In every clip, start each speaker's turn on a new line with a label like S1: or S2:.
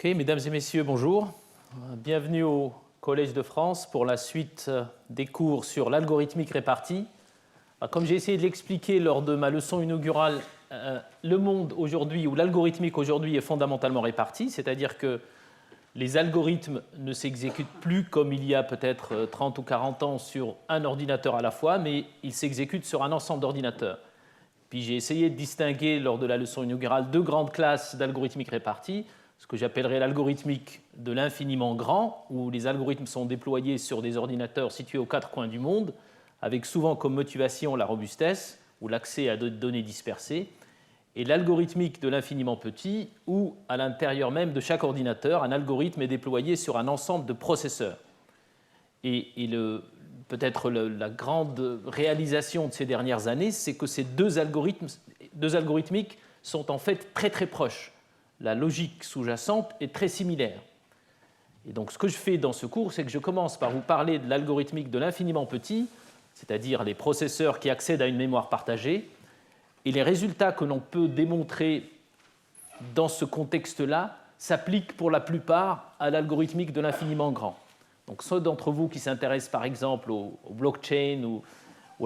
S1: Ok, mesdames et messieurs, bonjour. Bienvenue au Collège de France pour la suite des cours sur l'algorithmique répartie. Comme j'ai essayé de l'expliquer lors de ma leçon inaugurale, le monde aujourd'hui, ou l'algorithmique aujourd'hui, est fondamentalement réparti, c'est-à-dire que les algorithmes ne s'exécutent plus comme il y a peut-être 30 ou 40 ans sur un ordinateur à la fois, mais ils s'exécutent sur un ensemble d'ordinateurs. Puis j'ai essayé de distinguer lors de la leçon inaugurale deux grandes classes d'algorithmique répartie, ce que j'appellerais l'algorithmique de l'infiniment grand, où les algorithmes sont déployés sur des ordinateurs situés aux quatre coins du monde, avec souvent comme motivation la robustesse ou l'accès à des données dispersées, et l'algorithmique de l'infiniment petit, où à l'intérieur même de chaque ordinateur, un algorithme est déployé sur un ensemble de processeurs. Et peut-être la grande réalisation de ces dernières années, c'est que ces deux algorithmiques sont en fait très très proches. La logique sous-jacente est très similaire. Et donc ce que je fais dans ce cours, c'est que je commence par vous parler de l'algorithmique de l'infiniment petit, c'est-à-dire les processeurs qui accèdent à une mémoire partagée, et les résultats que l'on peut démontrer dans ce contexte-là s'appliquent pour la plupart à l'algorithmique de l'infiniment grand. Donc ceux d'entre vous qui s'intéressent par exemple au blockchain ou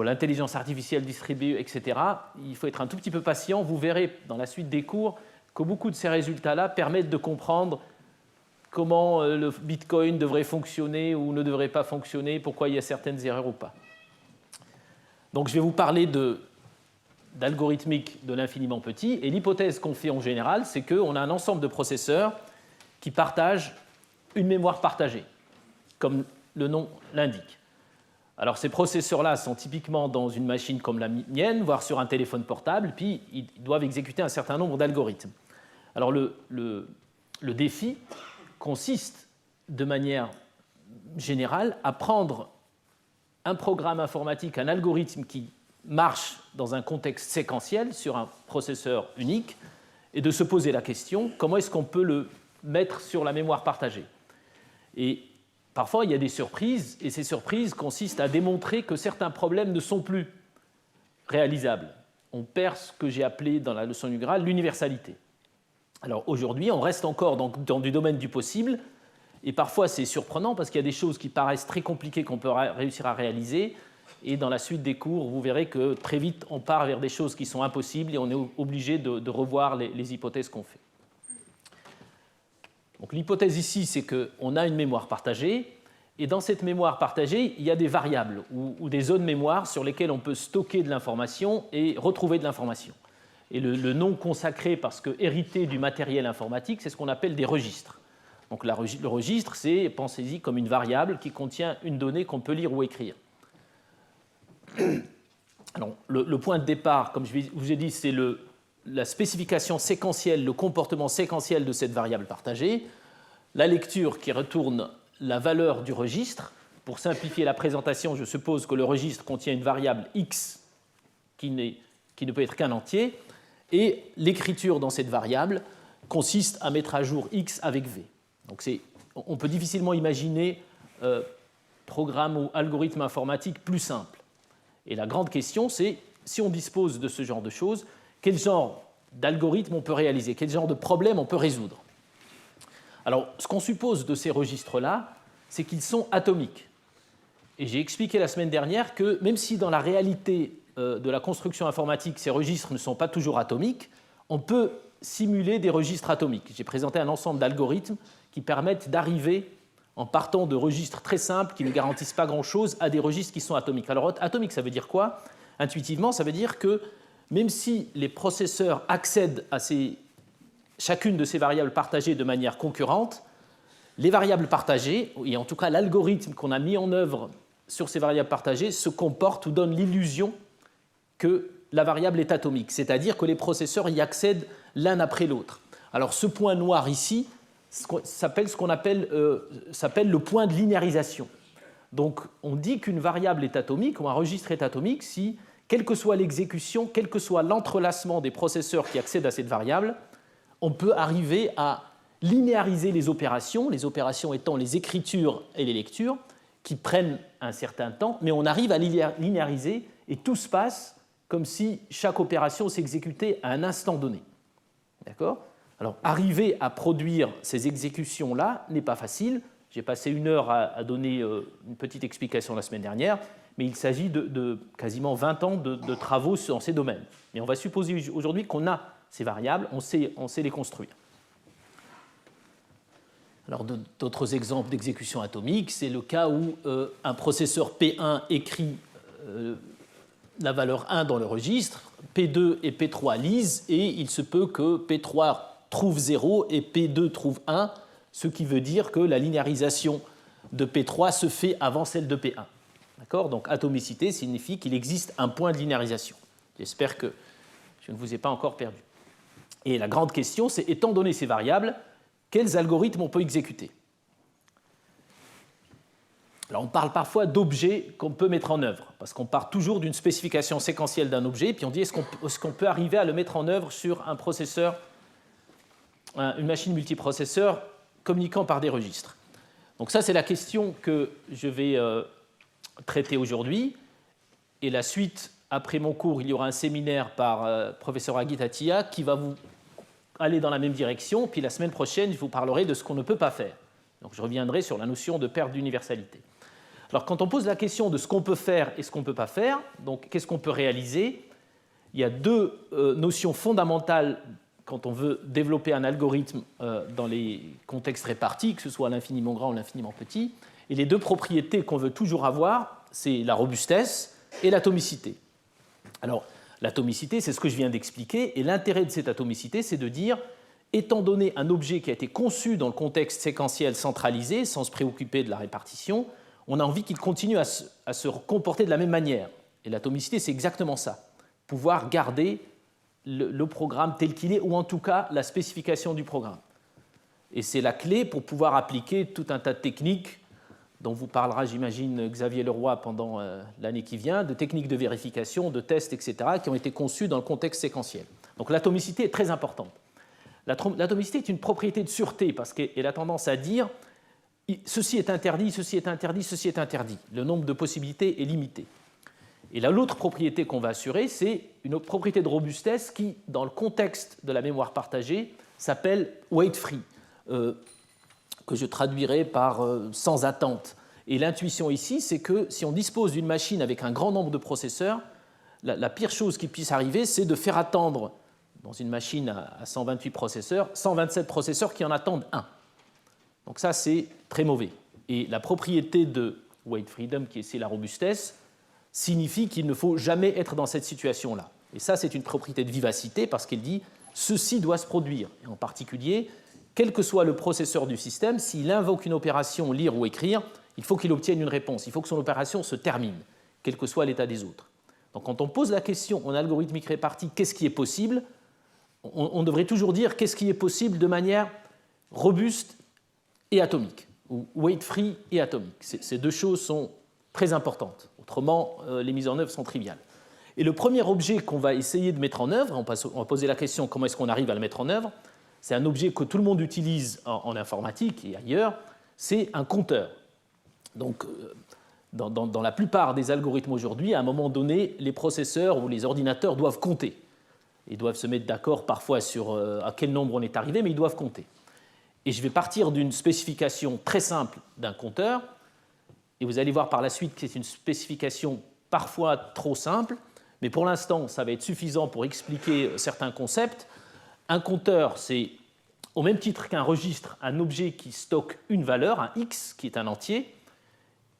S1: à l'intelligence artificielle distribuée, etc., il faut être un tout petit peu patient. Vous verrez dans la suite des cours que beaucoup de ces résultats-là permettent de comprendre comment le Bitcoin devrait fonctionner ou ne devrait pas fonctionner, pourquoi il y a certaines erreurs ou pas. Donc je vais vous parler d'algorithmique de l'infiniment petit, et l'hypothèse qu'on fait en général, c'est qu'on a un ensemble de processeurs qui partagent une mémoire partagée, comme le nom l'indique. Alors ces processeurs-là sont typiquement dans une machine comme la mienne, voire sur un téléphone portable, puis ils doivent exécuter un certain nombre d'algorithmes. Alors le défi consiste de manière générale à prendre un programme informatique, un algorithme qui marche dans un contexte séquentiel sur un processeur unique et de se poser la question comment est-ce qu'on peut le mettre sur la mémoire partagée. Et parfois, il y a des surprises, et ces surprises consistent à démontrer que certains problèmes ne sont plus réalisables. On perd ce que j'ai appelé dans la leçon inaugurale l'universalité. Alors aujourd'hui, on reste encore dans du domaine du possible, et parfois c'est surprenant parce qu'il y a des choses qui paraissent très compliquées qu'on peut réussir à réaliser, et dans la suite des cours, vous verrez que très vite, on part vers des choses qui sont impossibles, et on est obligé de revoir les hypothèses qu'on fait. Donc, l'hypothèse ici, c'est qu'on a une mémoire partagée, et dans cette mémoire partagée, il y a des variables ou des zones mémoire sur lesquelles on peut stocker de l'information et retrouver de l'information. Et le nom consacré, parce que hérité du matériel informatique, c'est ce qu'on appelle des registres. Donc le registre, c'est, pensez-y, comme une variable qui contient une donnée qu'on peut lire ou écrire. Alors, le point de départ, comme je vous ai dit, c'est la spécification séquentielle, le comportement séquentiel de cette variable partagée, la lecture qui retourne la valeur du registre. Pour simplifier la présentation, je suppose que le registre contient une variable x qui ne peut être qu'un entier, et l'écriture dans cette variable consiste à mettre à jour x avec v. Donc on peut difficilement imaginer programme ou algorithme informatique plus simple. Et la grande question, c'est si on dispose de ce genre de choses, quel genre d'algorithme on peut réaliser, quel genre de problème on peut résoudre. Alors, ce qu'on suppose de ces registres-là, c'est qu'ils sont atomiques. Et j'ai expliqué la semaine dernière que même si dans la réalité de la construction informatique, ces registres ne sont pas toujours atomiques, on peut simuler des registres atomiques. J'ai présenté un ensemble d'algorithmes qui permettent d'arriver, en partant de registres très simples qui ne garantissent pas grand-chose, à des registres qui sont atomiques. Alors, atomique, ça veut dire quoi? Intuitivement, ça veut dire que même si les processeurs accèdent à chacune de ces variables partagées de manière concurrente, les variables partagées, et en tout cas l'algorithme qu'on a mis en œuvre sur ces variables partagées, se comporte ou donne l'illusion que la variable est atomique, c'est-à-dire que les processeurs y accèdent l'un après l'autre. Alors ce point noir ici s'appelle le point de linéarisation. Donc on dit qu'une variable est atomique ou un registre est atomique si, quelle que soit l'exécution, quel que soit l'entrelacement des processeurs qui accèdent à cette variable, on peut arriver à linéariser les opérations étant les écritures et les lectures, qui prennent un certain temps, mais on arrive à linéariser et tout se passe comme si chaque opération s'exécutait à un instant donné. D'accord ? Alors, arriver à produire ces exécutions-là n'est pas facile. J'ai passé 1 heure à donner une petite explication la semaine dernière, mais il s'agit de quasiment 20 ans de travaux dans ces domaines. Mais on va supposer aujourd'hui qu'on a ces variables, on sait les construire. Alors, d'autres exemples d'exécution atomique, c'est le cas où un processeur P1 écrit la valeur 1 dans le registre, P2 et P3 lisent, et il se peut que P3 trouve 0 et P2 trouve 1, ce qui veut dire que la linéarisation de P3 se fait avant celle de P1. D'accord ? Donc atomicité signifie qu'il existe un point de linéarisation. J'espère que je ne vous ai pas encore perdu. Et la grande question, c'est, étant donné ces variables, quels algorithmes on peut exécuter ? Alors on parle parfois d'objets qu'on peut mettre en œuvre, parce qu'on part toujours d'une spécification séquentielle d'un objet, puis on dit est-ce qu'on peut arriver à le mettre en œuvre sur un processeur, une machine multiprocesseur communiquant par des registres. Donc ça, c'est la question que je vais traiter aujourd'hui. Et la suite, après mon cours, il y aura un séminaire par professeur Agit Attia qui va vous aller dans la même direction. Puis la semaine prochaine, je vous parlerai de ce qu'on ne peut pas faire. Donc je reviendrai sur la notion de perte d'universalité. Alors quand on pose la question de ce qu'on peut faire et ce qu'on ne peut pas faire, donc qu'est-ce qu'on peut réaliser ? Il y a 2 notions fondamentales quand on veut développer un algorithme dans les contextes répartis, que ce soit l'infiniment grand ou l'infiniment petit. Et les 2 propriétés qu'on veut toujours avoir, c'est la robustesse et l'atomicité. Alors, l'atomicité, c'est ce que je viens d'expliquer, et l'intérêt de cette atomicité, c'est de dire, étant donné un objet qui a été conçu dans le contexte séquentiel centralisé, sans se préoccuper de la répartition, on a envie qu'il continue à se comporter de la même manière. Et l'atomicité, c'est exactement ça. Pouvoir garder le programme tel qu'il est, ou en tout cas la spécification du programme. Et c'est la clé pour pouvoir appliquer tout un tas de techniques dont vous parlera, j'imagine, Xavier Leroy pendant l'année qui vient, de techniques de vérification, de tests, etc., qui ont été conçues dans le contexte séquentiel. Donc l'atomicité est très importante. L'atomicité est une propriété de sûreté, parce qu'elle a tendance à dire ceci est interdit, ceci est interdit, ceci est interdit. Le nombre de possibilités est limité. Et l'autre propriété qu'on va assurer, c'est une propriété de robustesse qui, dans le contexte de la mémoire partagée, s'appelle weight-free, que je traduirai par sans attente. Et l'intuition ici, c'est que si on dispose d'une machine avec un grand nombre de processeurs, la pire chose qui puisse arriver, c'est de faire attendre, dans une machine à 128 processeurs, 127 processeurs qui en attendent un. Donc ça, c'est très mauvais. Et la propriété de weight freedom, qui est ici la robustesse, signifie qu'il ne faut jamais être dans cette situation-là. Et ça, c'est une propriété de vivacité parce qu'elle dit ceci doit se produire. Et en particulier, quel que soit le processeur du système, s'il invoque une opération lire ou écrire, il faut qu'il obtienne une réponse. Il faut que son opération se termine, quel que soit l'état des autres. Donc quand on pose la question en algorithmique répartie, qu'est-ce qui est possible, on devrait toujours dire qu'est-ce qui est possible de manière robuste et atomique, ou weight-free et atomique. Ces 2 choses sont très importantes. Autrement, les mises en œuvre sont triviales. Et le premier objet qu'on va essayer de mettre en œuvre, on va poser la question comment est-ce qu'on arrive à le mettre en œuvre, c'est un objet que tout le monde utilise en informatique et ailleurs, c'est un compteur. Donc, dans la plupart des algorithmes aujourd'hui, à un moment donné, les processeurs ou les ordinateurs doivent compter. Ils doivent se mettre d'accord parfois sur à quel nombre on est arrivé, mais ils doivent compter. Et je vais partir d'une spécification très simple d'un compteur, et vous allez voir par la suite que c'est une spécification parfois trop simple, mais pour l'instant, ça va être suffisant pour expliquer certains concepts. Un compteur, c'est, au même titre qu'un registre, un objet qui stocke une valeur, un x, qui est un entier,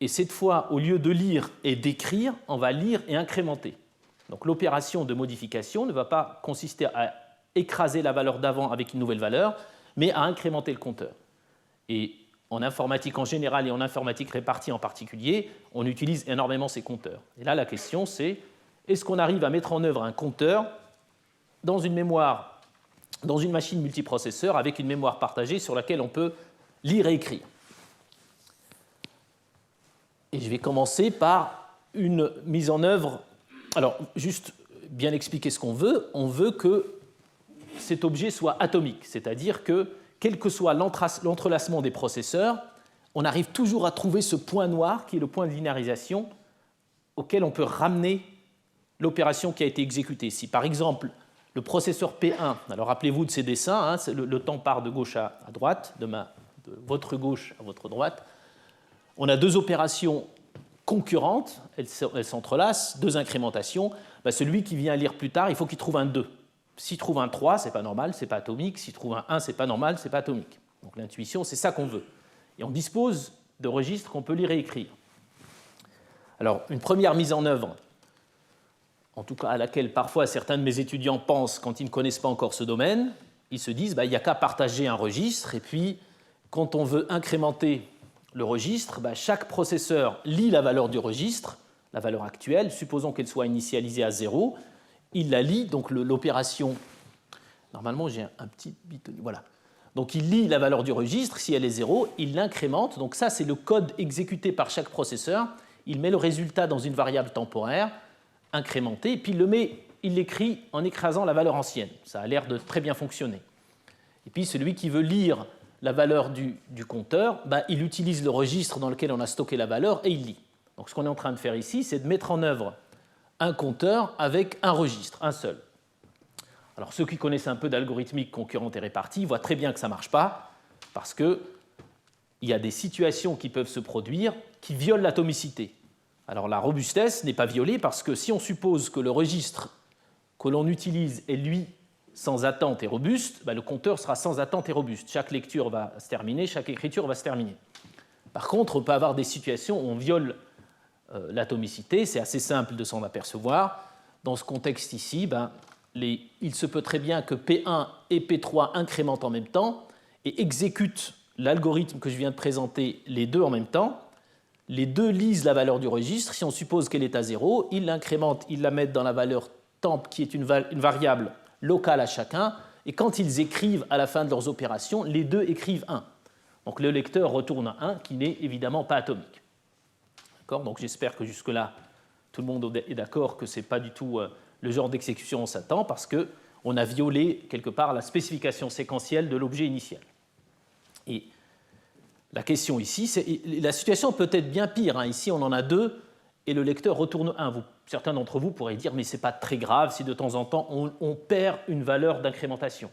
S1: et cette fois, au lieu de lire et d'écrire, on va lire et incrémenter. Donc l'opération de modification ne va pas consister à écraser la valeur d'avant avec une nouvelle valeur, mais à incrémenter le compteur. Et en informatique en général et en informatique répartie en particulier, on utilise énormément ces compteurs. Et là, la question, c'est est-ce qu'on arrive à mettre en œuvre un compteur dans une mémoire, dans une machine multiprocesseur avec une mémoire partagée sur laquelle on peut lire et écrire. Et je vais commencer par une mise en œuvre. Alors, juste bien expliquer ce qu'on veut. On veut que cet objet soit atomique, c'est-à-dire que, quel que soit l'entrelacement des processeurs, on arrive toujours à trouver ce point noir qui est le point de linéarisation auquel on peut ramener l'opération qui a été exécutée. Si par exemple le processeur P1, alors rappelez-vous de ces dessins, hein, le temps part de gauche à droite, de votre gauche à votre droite. On a deux opérations concurrentes, elles s'entrelacent, deux incrémentations. Ben, celui qui vient lire plus tard, il faut qu'il trouve un 2. S'il trouve un 3, ce n'est pas normal, ce n'est pas atomique. S'il trouve un 1, ce n'est pas normal, ce n'est pas atomique. Donc l'intuition, c'est ça qu'on veut. Et on dispose de registres qu'on peut lire et écrire. Alors, une première mise en œuvre, en tout cas à laquelle parfois certains de mes étudiants pensent quand ils ne connaissent pas encore ce domaine, ils se disent il n'y a qu'à partager un registre, et puis quand on veut incrémenter le registre, chaque processeur lit la valeur du registre, la valeur actuelle, supposons qu'elle soit initialisée à 0, il la lit, donc l'opération, normalement j'ai un petit bit, voilà. Donc il lit la valeur du registre, si elle est 0, il l'incrémente, donc ça c'est le code exécuté par chaque processeur, il met le résultat dans une variable temporaire, incrémentée, et puis il l'écrit en écrasant la valeur ancienne. Ça a l'air de très bien fonctionner. Et puis celui qui veut lire la valeur du compteur, il utilise le registre dans lequel on a stocké la valeur et il lit. Donc ce qu'on est en train de faire ici, c'est de mettre en œuvre un compteur avec un registre, un seul. Alors ceux qui connaissent un peu d'algorithmique concurrente et répartie voient très bien que ça ne marche pas, parce qu'il y a des situations qui peuvent se produire qui violent l'atomicité. Alors la robustesse n'est pas violée parce que si on suppose que le registre que l'on utilise est lui sans attente et robuste, le compteur sera sans attente et robuste. Chaque lecture va se terminer, chaque écriture va se terminer. Par contre, on peut avoir des situations où on viole l'atomicité, c'est assez simple de s'en apercevoir. Dans ce contexte ici, il se peut très bien que P1 et P3 incrémentent en même temps et exécutent l'algorithme que je viens de présenter les deux en même temps. Les deux lisent la valeur du registre. Si on suppose qu'elle est à 0, ils l'incrémentent, ils la mettent dans la valeur temp, qui est une variable locale à chacun. Et quand ils écrivent à la fin de leurs opérations, les deux écrivent 1. Donc le lecteur retourne 1, qui n'est évidemment pas atomique. Donc j'espère que jusque-là, tout le monde est d'accord que ce n'est pas du tout le genre d'exécution on s'attend, parce qu'on a violé quelque part la spécification séquentielle de l'objet initial. Et la question ici, la situation peut être bien pire. Ici, on en a 2 et le lecteur retourne 1. Certains d'entre vous pourraient dire, mais ce n'est pas très grave si de temps en temps on perd une valeur d'incrémentation.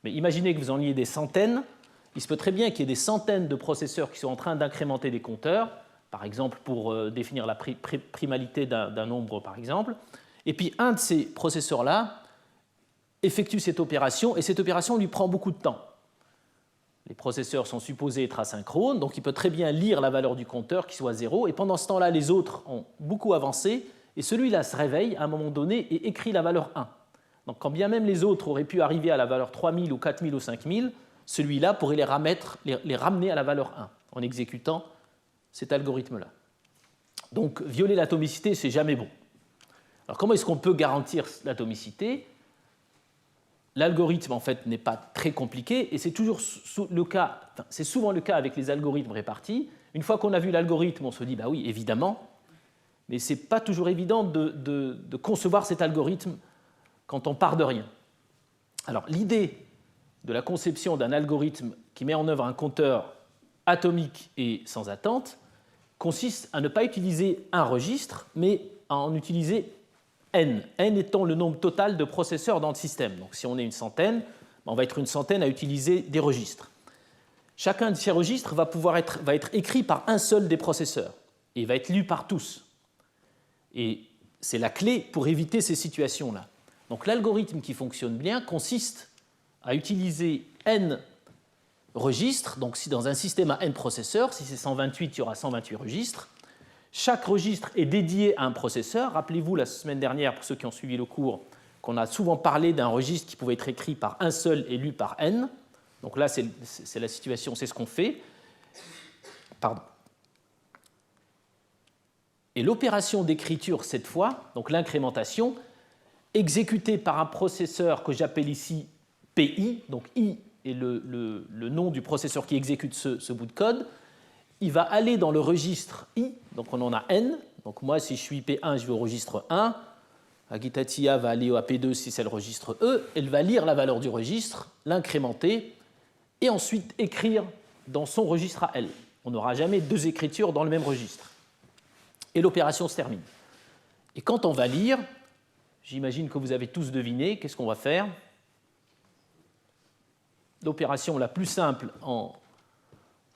S1: Mais imaginez que vous en ayez des centaines. Il se peut très bien qu'il y ait des centaines de processeurs qui sont en train d'incrémenter des compteurs, par exemple pour définir la primalité d'un nombre, par exemple. Et puis un de ces processeurs-là effectue cette opération, et cette opération lui prend beaucoup de temps. Les processeurs sont supposés être asynchrones, donc il peut très bien lire la valeur du compteur qui soit 0, et pendant ce temps-là, les autres ont beaucoup avancé, et celui-là se réveille à un moment donné et écrit la valeur 1. Donc quand bien même les autres auraient pu arriver à la valeur 3000 ou 4000 ou 5000, celui-là pourrait les ramener à la valeur 1 en exécutant cet algorithme-là. Donc violer l'atomicité, c'est jamais bon. Alors comment est-ce qu'on peut garantir l'atomicité ? L'algorithme, en fait, n'est pas très compliqué, et c'est toujours le cas, c'est souvent le cas avec les algorithmes répartis. Une fois qu'on a vu l'algorithme, on se dit, oui, évidemment, mais ce n'est pas toujours évident de concevoir cet algorithme quand on part de rien. Alors, l'idée de la conception d'un algorithme qui met en œuvre un compteur atomique et sans attente consiste à ne pas utiliser un registre, mais à en utiliser n étant le nombre total de processeurs dans le système. Donc si on est une centaine, on va être une centaine à utiliser des registres. Chacun de ces registres va être écrit par un seul des processeurs et va être lu par tous. Et c'est la clé pour éviter ces situations-là. Donc l'algorithme qui fonctionne bien consiste à utiliser n registres. Donc si dans un système à n processeurs, si c'est 128, il y aura 128 registres. Chaque registre est dédié à un processeur. Rappelez-vous, la semaine dernière, pour ceux qui ont suivi le cours, qu'on a souvent parlé d'un registre qui pouvait être écrit par un seul et lu par n. Donc là, c'est la situation, c'est ce qu'on fait. Pardon. Et l'opération d'écriture, cette fois, donc l'incrémentation, exécutée par un processeur que j'appelle ici PI, donc I est le nom du processeur qui exécute ce bout de code, il va aller dans le registre I, donc on en a n. Donc moi, si je suis P1, je vais au registre 1. Agitatia va aller à P2 si c'est le registre E. Elle va lire la valeur du registre, l'incrémenter, et ensuite écrire dans son registre à elle. On n'aura jamais deux écritures dans le même registre. Et l'opération se termine. Et quand on va lire, J'imagine que vous avez tous deviné. Qu'est-ce qu'on va faire? L'opération la plus simple en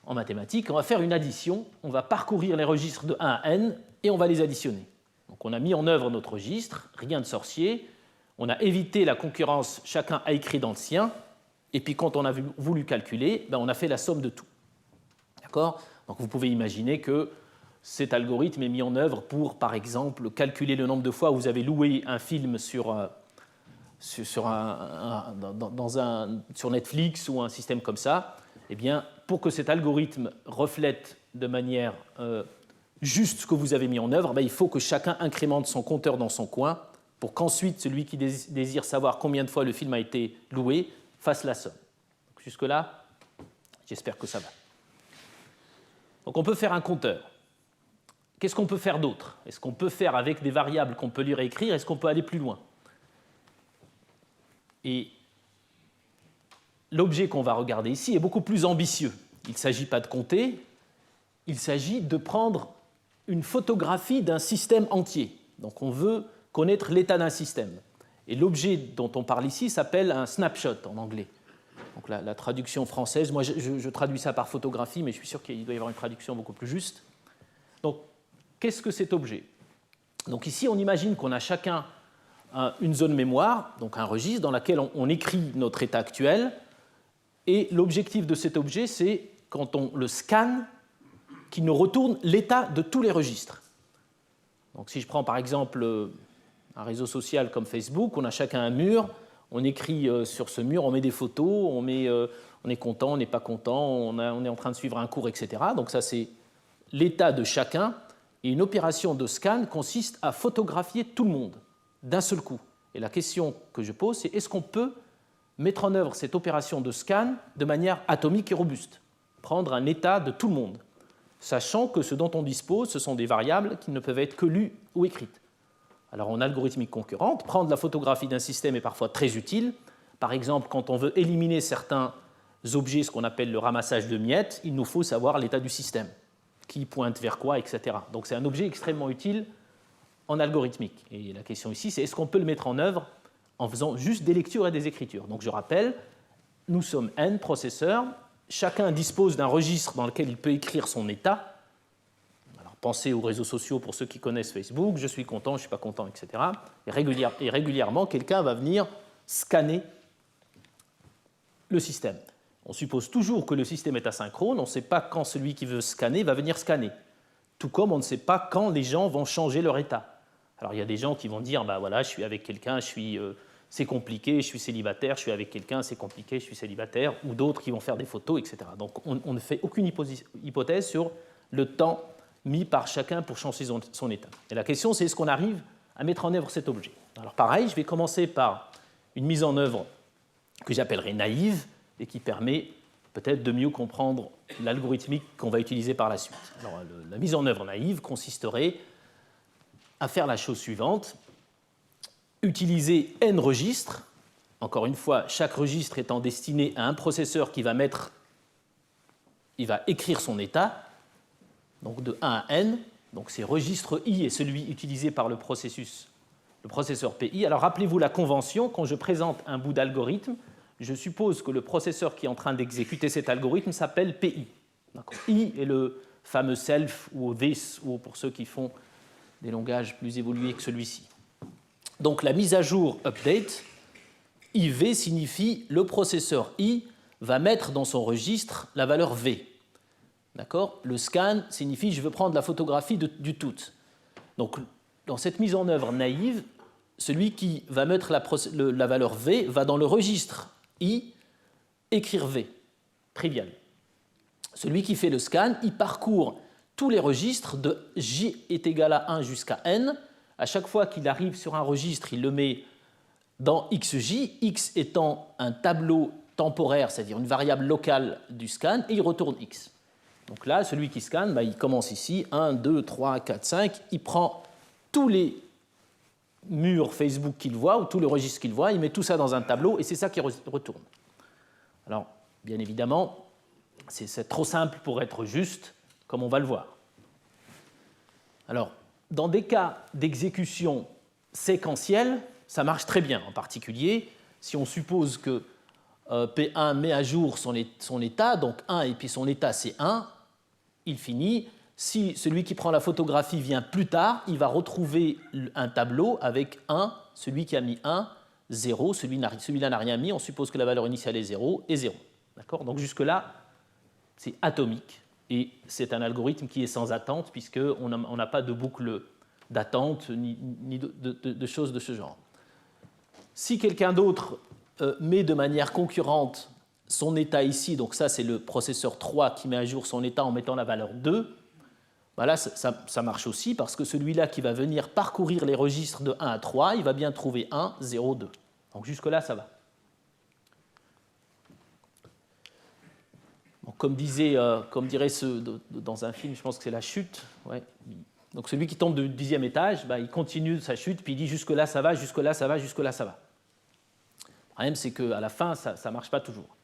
S1: mathématiques, on va faire une addition. On va parcourir les registres de 1 à n et on va les additionner. Donc on a mis en œuvre notre registre, rien de sorcier. On a évité la concurrence, chacun a écrit dans le sien. Et puis quand on a voulu calculer, on a fait la somme de tout. D'accord? Donc vous pouvez imaginer que cet algorithme est mis en œuvre pour, par exemple, calculer le nombre de fois où vous avez loué un film sur Netflix ou un système comme ça. Eh bien, pour que cet algorithme reflète de manière juste ce que vous avez mis en œuvre, il faut que chacun incrémente son compteur dans son coin pour qu'ensuite celui qui désire savoir combien de fois le film a été loué fasse la somme. Jusque-là, j'espère que ça va. Donc on peut faire un compteur. Qu'est-ce qu'on peut faire d'autre? Est-ce qu'on peut faire avec des variables qu'on peut lire et écrire? Est-ce qu'on peut aller plus loin? Et l'objet qu'on va regarder ici est beaucoup plus ambitieux. Il ne s'agit pas de compter, il s'agit de prendre une photographie d'un système entier. Donc on veut connaître l'état d'un système. Et l'objet dont on parle ici s'appelle un snapshot en anglais. Donc la traduction française, moi je traduis ça par photographie, mais je suis sûr qu'il doit y avoir une traduction beaucoup plus juste. Donc qu'est-ce que cet objet? Donc ici on imagine qu'on a chacun une zone mémoire, donc un registre dans lequel on écrit notre état actuel. Et l'objectif de cet objet, c'est quand on le scanne, qu'il nous retourne l'état de tous les registres. Donc si je prends par exemple un réseau social comme Facebook, on a chacun un mur, on écrit sur ce mur, on met des photos, on est content, on n'est pas content, on est en train de suivre un cours, etc. Donc ça c'est l'état de chacun. Et une opération de scan consiste à photographier tout le monde d'un seul coup. Et la question que je pose, c'est est-ce qu'on peut mettre en œuvre cette opération de scan de manière atomique et robuste, prendre un état de tout le monde, sachant que ce dont on dispose, ce sont des variables qui ne peuvent être que lues ou écrites. Alors en algorithmique concurrente, prendre la photographie d'un système est parfois très utile. Par exemple, quand on veut éliminer certains objets, ce qu'on appelle le ramassage de miettes, il nous faut savoir l'état du système, qui pointe vers quoi, etc. Donc c'est un objet extrêmement utile en algorithmique. Et la question ici, c'est est-ce qu'on peut le mettre en œuvre en faisant juste des lectures et des écritures? Donc je rappelle, nous sommes n processeurs, chacun dispose d'un registre dans lequel il peut écrire son état. Alors pensez aux réseaux sociaux pour ceux qui connaissent Facebook, je suis content, je ne suis pas content, etc. Et régulièrement, quelqu'un va venir scanner le système. On suppose toujours que le système est asynchrone, on ne sait pas quand celui qui veut scanner va venir scanner. Tout comme on ne sait pas quand les gens vont changer leur état. Alors il y a des gens qui vont dire, voilà, je suis avec quelqu'un, c'est compliqué, je suis célibataire, je suis avec quelqu'un, c'est compliqué, je suis célibataire, ou d'autres qui vont faire des photos, etc. Donc on ne fait aucune hypothèse sur le temps mis par chacun pour changer son état. Et la question, c'est est-ce qu'on arrive à mettre en œuvre cet objet? Alors pareil, je vais commencer par une mise en œuvre que j'appellerai naïve et qui permet peut-être de mieux comprendre l'algorithmique qu'on va utiliser par la suite. Alors, la mise en œuvre naïve consisterait à faire la chose suivante. Utiliser n registres, encore une fois, chaque registre étant destiné à un processeur qui va écrire son état, donc de 1 à n, donc c'est registre i est celui utilisé par le processeur PI. Alors rappelez-vous la convention, quand je présente un bout d'algorithme, je suppose que le processeur qui est en train d'exécuter cet algorithme s'appelle PI. I est le fameux self ou this, ou pour ceux qui font des langages plus évolués que celui-ci. Donc la mise à jour update, IV signifie le processeur I va mettre dans son registre la valeur V. D'accord? Le scan signifie je veux prendre la photographie du tout. Donc dans cette mise en œuvre naïve, celui qui va mettre la valeur V va dans le registre I écrire V. Trivial. Celui qui fait le scan, il parcourt tous les registres de J est égal à 1 jusqu'à N. À chaque fois qu'il arrive sur un registre, il le met dans XJ, X étant un tableau temporaire, c'est-à-dire une variable locale du scan, et il retourne X. Donc là, celui qui scanne, il commence ici, 1, 2, 3, 4, 5, il prend tous les murs Facebook qu'il voit, ou tous les registres qu'il voit, il met tout ça dans un tableau, et c'est ça qui retourne. Alors, bien évidemment, c'est trop simple pour être juste, comme on va le voir. Alors, dans des cas d'exécution séquentielle, ça marche très bien. En particulier, si on suppose que P1 met à jour son état, donc 1 et puis son état c'est 1, il finit. Si celui qui prend la photographie vient plus tard, il va retrouver un tableau avec 1, celui qui a mis 1, 0, celui-là n'a rien mis, on suppose que la valeur initiale est 0 et 0. D'accord ? Donc jusque-là, c'est atomique et c'est un algorithme qui est sans attente puisqu'on n'a pas de boucle d'attente ni de choses de ce genre. Si quelqu'un d'autre met de manière concurrente son état ici, donc ça c'est le processeur 3 qui met à jour son état en mettant la valeur 2, ben là ça marche aussi parce que celui-là qui va venir parcourir les registres de 1 à 3, il va bien trouver 1, 0, 2. Donc jusque-là ça va. Bon, comme dirait dans un film, je pense que c'est La Chute, ouais. Donc celui qui tombe du 10e étage, ben, il continue sa chute, puis il dit jusque-là ça va, jusque-là ça va, jusque-là ça va. Le problème, c'est qu'à la fin, ça ne marche pas toujours.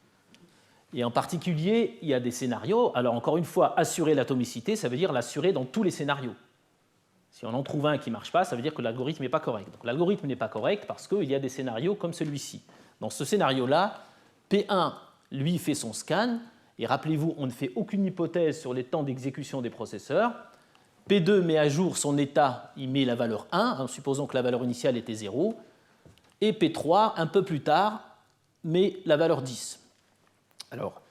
S1: Et en particulier, il y a des scénarios. Alors, encore une fois, assurer l'atomicité, ça veut dire l'assurer dans tous les scénarios. Si on en trouve un qui ne marche pas, ça veut dire que l'algorithme n'est pas correct. Donc, l'algorithme n'est pas correct parce qu'il y a des scénarios comme celui-ci. Dans ce scénario-là, P1, lui, fait son scan. Et rappelez-vous, on ne fait aucune hypothèse sur les temps d'exécution des processeurs. P2 met à jour son état, il met la valeur 1, en supposant que la valeur initiale était 0. Et P3, un peu plus tard, met la valeur 10. Alors,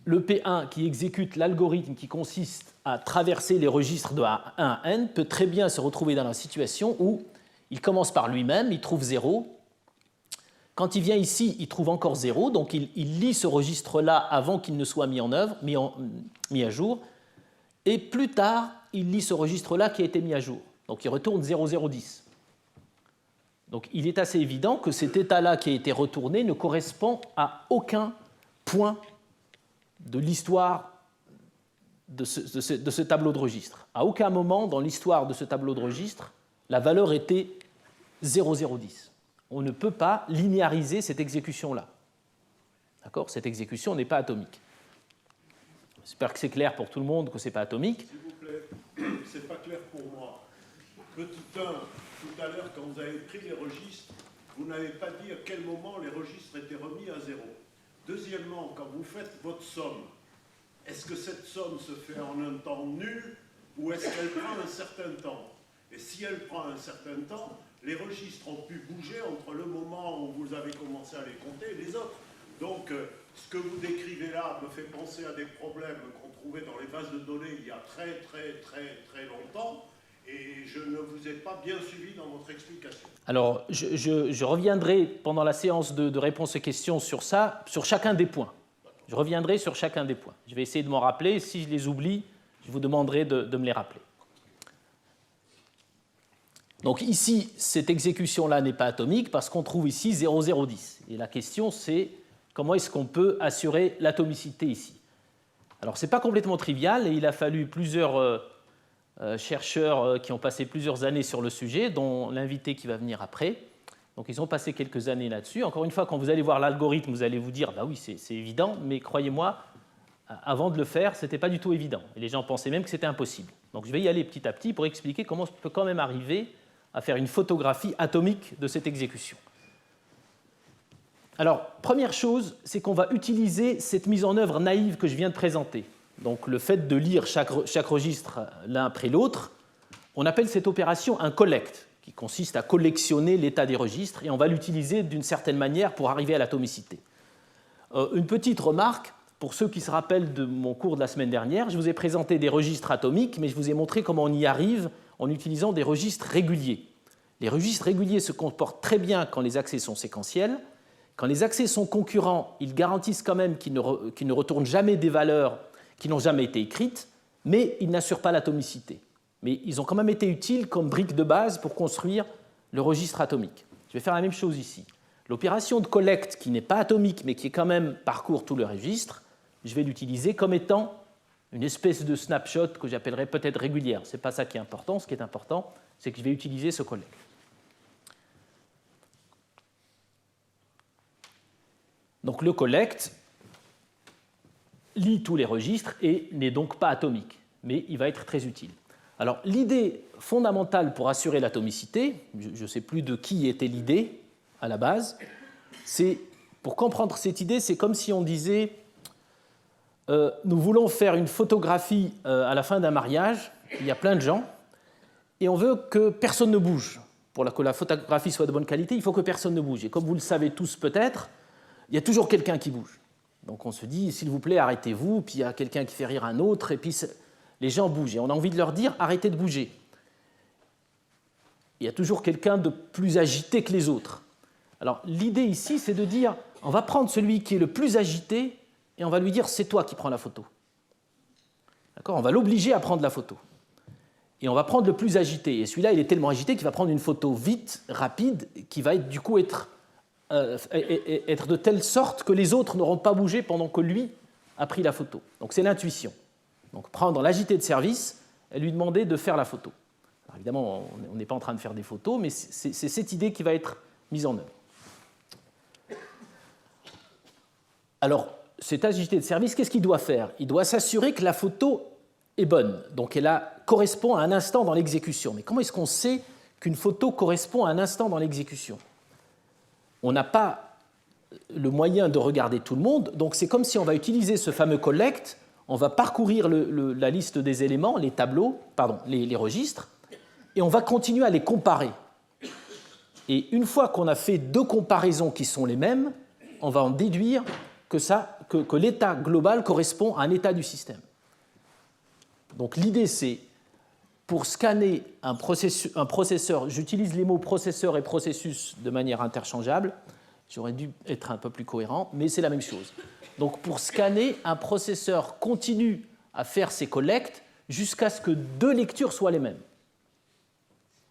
S1: le P1 qui exécute l'algorithme qui consiste à traverser les registres de 1 à n peut très bien se retrouver dans la situation où il commence par lui-même, il trouve 0. Quand il vient ici, il trouve encore 0, donc il lit ce registre-là avant qu'il ne soit mis en œuvre, mis à jour. Et plus tard, il lit ce registre-là qui a été mis à jour. Donc il retourne 0010. Donc il est assez évident que cet état-là qui a été retourné ne correspond à aucun point de l'histoire de ce tableau de registre. À aucun moment dans l'histoire de ce tableau de registre, la valeur était 0010. On ne peut pas linéariser cette exécution-là. D'accord ? Cette exécution n'est pas atomique. J'espère que c'est clair pour tout le monde que ce n'est pas atomique.
S2: S'il vous plaît, ce n'est pas clair pour moi. Petit 1, tout à l'heure, quand vous avez pris les registres, vous n'avez pas dit à quel moment les registres étaient remis à 0. Deuxièmement, quand vous faites votre somme, est-ce que cette somme se fait en un temps nul ou est-ce qu'elle prend un certain temps? Et si elle prend un certain temps, les registres ont pu bouger entre le moment où vous avez commencé à les compter et les autres. Donc, ce que vous décrivez là me fait penser à des problèmes qu'on trouvait dans les bases de données il y a très longtemps. Et je ne vous ai pas bien suivi dans votre explication.
S1: Alors, je reviendrai pendant la séance de réponse aux questions sur ça, sur chacun des points. Je reviendrai sur chacun des points. Je vais essayer de m'en rappeler. Si je les oublie, je vous demanderai de me les rappeler. Donc ici, cette exécution-là n'est pas atomique parce qu'on trouve ici 0010. Et la question, c'est comment est-ce qu'on peut assurer l'atomicité ici? Alors, ce n'est pas complètement trivial et il a fallu plusieurs chercheurs qui ont passé plusieurs années sur le sujet, dont l'invité qui va venir après. Donc, ils ont passé quelques années là-dessus. Encore une fois, quand vous allez voir l'algorithme, vous allez vous dire, bah oui, c'est évident, mais croyez-moi, avant de le faire, ce n'était pas du tout évident. Et les gens pensaient même que c'était impossible. Donc, je vais y aller petit à petit pour expliquer comment on peut quand même arriver à faire une photographie atomique de cette exécution. Alors, première chose, c'est qu'on va utiliser cette mise en œuvre naïve que je viens de présenter. Donc, le fait de lire chaque registre l'un après l'autre, on appelle cette opération un collect, qui consiste à collectionner l'état des registres, et on va l'utiliser d'une certaine manière pour arriver à l'atomicité. Une petite remarque, pour ceux qui se rappellent de mon cours de la semaine dernière, je vous ai présenté des registres atomiques, mais je vous ai montré comment on y arrive en utilisant des registres réguliers. Les registres réguliers se comportent très bien quand les accès sont séquentiels. Quand les accès sont concurrents, ils garantissent quand même qu'ils ne retournent jamais des valeurs qui n'ont jamais été écrites, mais ils n'assurent pas l'atomicité. Mais ils ont quand même été utiles comme briques de base pour construire le registre atomique. Je vais faire la même chose ici. L'opération de collect, qui n'est pas atomique, mais qui quand même parcourt tout le registre, je vais l'utiliser comme étant une espèce de snapshot que j'appellerais peut-être régulière. Ce n'est pas ça qui est important. Ce qui est important, c'est que je vais utiliser ce collect. Donc le collect lit tous les registres et n'est donc pas atomique, mais il va être très utile. Alors, l'idée fondamentale pour assurer l'atomicité, je ne sais plus de qui était l'idée à la base, c'est, pour comprendre cette idée, c'est comme si on disait nous voulons faire une photographie à la fin d'un mariage, il y a plein de gens, et on veut que personne ne bouge. Pour que la photographie soit de bonne qualité, il faut que personne ne bouge. Et comme vous le savez tous peut-être, il y a toujours quelqu'un qui bouge. Donc on se dit, s'il vous plaît, arrêtez-vous, puis il y a quelqu'un qui fait rire un autre, et puis les gens bougent. Et on a envie de leur dire, arrêtez de bouger. Il y a toujours quelqu'un de plus agité que les autres. Alors l'idée ici, c'est de dire, on va prendre celui qui est le plus agité, et on va lui dire, c'est toi qui prends la photo. D'accord ? On va l'obliger à prendre la photo. Et on va prendre le plus agité. Et celui-là, il est tellement agité qu'il va prendre une photo vite, rapide, qui va du coup être de telle sorte que les autres n'auront pas bougé pendant que lui a pris la photo. Donc c'est l'intuition. Donc prendre l'agité de service et lui demander de faire la photo. Alors, évidemment, on n'est pas en train de faire des photos, mais c'est cette idée qui va être mise en œuvre. Alors, cet agité de service, qu'est-ce qu'il doit faire ? Il doit s'assurer que la photo est bonne. Donc elle correspond à un instant dans l'exécution. Mais comment est-ce qu'on sait qu'une photo correspond à un instant dans l'exécution ? On n'a pas le moyen de regarder tout le monde, donc c'est comme si on va utiliser ce fameux collect, on va parcourir la liste des éléments, les tableaux, les registres, et on va continuer à les comparer. Et une fois qu'on a fait deux comparaisons qui sont les mêmes, on va en déduire que l'état global correspond à un état du système. Donc l'idée, c'est, pour scanner un processeur, j'utilise les mots processeur et processus de manière interchangeable, j'aurais dû être un peu plus cohérent, mais c'est la même chose. Donc pour scanner, un processeur continue à faire ses collectes jusqu'à ce que deux lectures soient les mêmes.